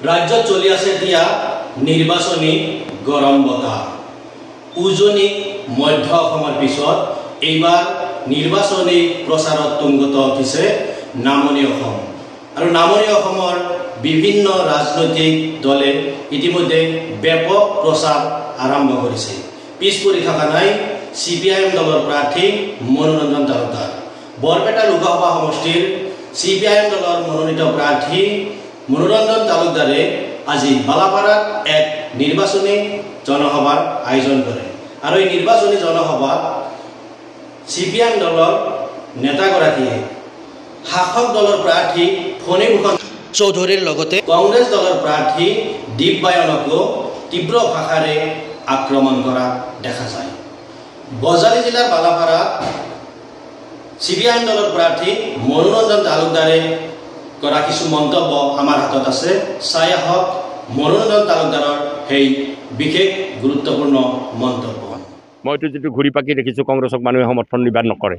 ৰাজ্যত চলি আছে এতিয়া নিৰ্বাচনী গৰম বতাহ। উজনি মধ্য অসমৰ পিছত এইবাৰ নিৰ্বাচনী প্ৰচাৰত তুংগত উঠিছে নামনি অসম। আৰু নামনি অসমৰ বিভিন্ন ৰাজনৈতিক দলে ইতিমধ্যে ব্যাপক প্ৰচাৰ আৰম্ভ কৰিছে। পিছ পৰি থকা নাই CPIM দলৰ প্ৰাৰ্থী মনোৰঞ্জন তালুকদাৰ। বৰপেটা লোকসভা সমষ্টিৰ CPIM দলৰ মনোনীত প্ৰাৰ্থী মনোৰঞ্জন তালুকদাৰে আজি বালাপাৰাত এক নিৰ্বাচনী জনসভাৰ আয়োজন কৰে। আৰু এই নিৰ্বাচনী জনসভাত CPIM দলৰ নেতাগৰাকীয়ে শাসক দলৰ প্ৰাৰ্থী ফণীভূষণ চৌধুৰীৰ লগতে কংগ্ৰেছ দলৰ প্ৰাৰ্থী দীপবায়নকো তীব্ৰ ভাষাৰে আক্ৰমণ কৰা দেখা যায়। বজালী জিলাৰ বালাপাৰাত CPIM দলৰ প্ৰাৰ্থী মনোৰঞ্জন তালুকদাৰে কৰা কিছু মন্তব্য আমাৰ হাতত আছে। চাই আহক মনোৰঞ্জন তালুকদাৰৰ সেই বিশেষ গুৰুত্বপূৰ্ণ মন্তব্য। মইতো যিটো ঘূৰি পাকি দেখিছোঁ কংগ্ৰেছক মানুহে সমৰ্থন দিবাৰ নকৰে।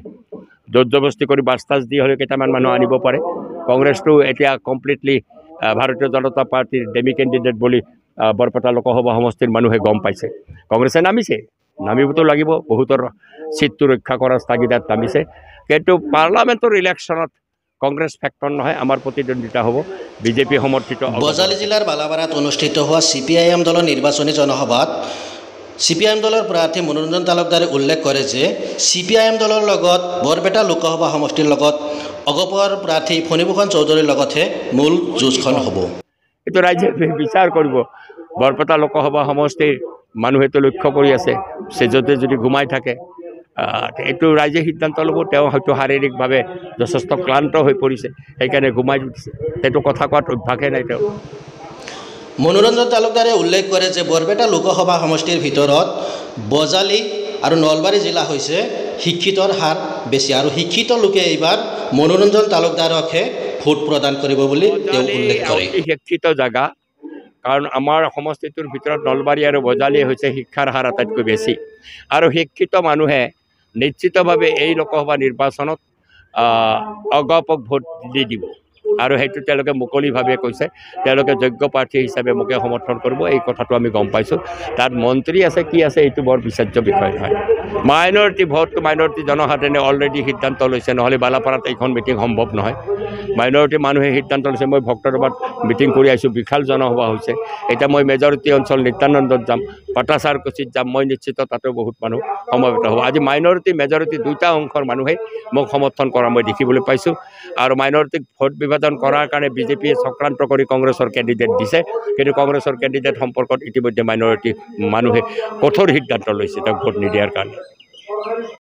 জোৰ জবস্তি কৰি বাছ টাছ দি হ'লে কেইটামান মানুহ আনিব পাৰে। কংগ্ৰেছটো এতিয়া কমপ্লিটলি ভাৰতীয় জনতা পাৰ্টীৰ ডেমি কেণ্ডিডেট বুলি বৰপেটা লোকসভা সমষ্টিৰ মানুহে গম পাইছে। কংগ্ৰেছে নামিছে, নামিবতো লাগিব, বহুতৰ ছিটটো ৰক্ষা কৰাৰ তাগিদাত নামিছে। কিন্তু পাৰ্লামেণ্টৰ ইলেকশ্যনত কংগ্ৰেছ ফেক্টৰ নহয়, আমাৰ প্ৰতিদ্বন্দ্বিতা হ'ব বিজেপি সমৰ্থিত। বজালী জিলাৰ বালাপাৰাত অনুষ্ঠিত হোৱা CPIM দলৰ নিৰ্বাচনী জনসভাত CPIM দলৰ প্ৰাৰ্থী মনোৰঞ্জন তালুকদাৰে উল্লেখ কৰে যে CPIM দলৰ লগত বৰপেটা লোকসভা সমষ্টিৰ লগত অগপৰ প্ৰাৰ্থী ফণীভূষণ চৌধুৰীৰ লগতহে মূল যুঁজখন হ'ব। এইটো ৰাইজে বিচাৰ কৰিব। বৰপেটা লোকসভা সমষ্টিৰ মানুহেতো লক্ষ্য কৰি আছে, চেজতে যদি ঘুমাই থাকে এইটো ৰাইজে সিদ্ধান্ত ল'ব। তেওঁ হয়তো শাৰীৰিকভাৱে যথেষ্ট ক্লান্ত হৈ পৰিছে, সেইকাৰণে ঘুমাই উঠিছে। সেইটো কথা কোৱাত অভ্যাসে নাই তেওঁ। মনোৰঞ্জন তালুকদাৰে উল্লেখ কৰে যে বৰপেটা লোকসভা সমষ্টিৰ ভিতৰত বজালী আৰু নলবাৰী জিলা হৈছে শিক্ষিতৰ হাৰ বেছি, আৰু শিক্ষিত লোকে এইবাৰ মনোৰঞ্জন তালুকদাৰকহে ভোট প্ৰদান কৰিব বুলি তেওঁ উল্লেখ কৰে। শিক্ষিত জেগা, কাৰণ আমাৰ সমষ্টিটোৰ ভিতৰত নলবাৰী আৰু বজালী হৈছে শিক্ষাৰ হাৰ আটাইতকৈ বেছি। আৰু শিক্ষিত মানুহে নিশ্চিতভাৱে এই লোকসভা নিৰ্বাচনত অগপক ভোট দি দিব, আৰু সেইটো তেওঁলোকে মুকলিভাৱে কৈছে। তেওঁলোকে যোগ্য প্ৰাৰ্থী হিচাপে মোকে সমৰ্থন কৰিব, এই কথাটো আমি গম পাইছোঁ। তাত মন্ত্ৰী আছে কি আছে এইটো বৰ বিচাৰ্য বিষয় নহয়। মাইনৰিটি ভোটটো মাইনৰিটি জনসাধাৰণে অলৰেডি সিদ্ধান্ত লৈছে, নহ'লে বালাপাৰাত এইখন মিটিং সম্ভৱ নহয়। মাইনৰিটি মানুহে সিদ্ধান্ত লৈছে। মই ভক্তৰবাদ মিটিং কৰি আহিছোঁ, বিশাল জনসভা হৈছে। এতিয়া মই মেজৰিটি অঞ্চল নিত্যানন্দত যাম, পাটাচাৰকুচিত যাম, মই নিশ্চিত তাতেও বহুত মানুহ সমবেত হ'ব। আজি মাইনৰিটি মেজৰিটি দুয়োটা অংশৰ মানুহে মোক সমৰ্থন কৰা মই দেখিবলৈ পাইছোঁ। আৰু মাইনৰিটিক ভোট বিভাজন কৰাৰ কাৰণে বিজেপিয়ে চক্ৰান্ত কৰি কংগ্ৰেছৰ কেণ্ডিডেট দিছে, কিন্তু কংগ্ৰেছৰ কেণ্ডিডেট সম্পৰ্কত ইতিমধ্যে মাইনৰিটি মানুহে কঠোৰ সিদ্ধান্ত লৈছে তেওঁক ভোট নিদিয়াৰ কাৰণে।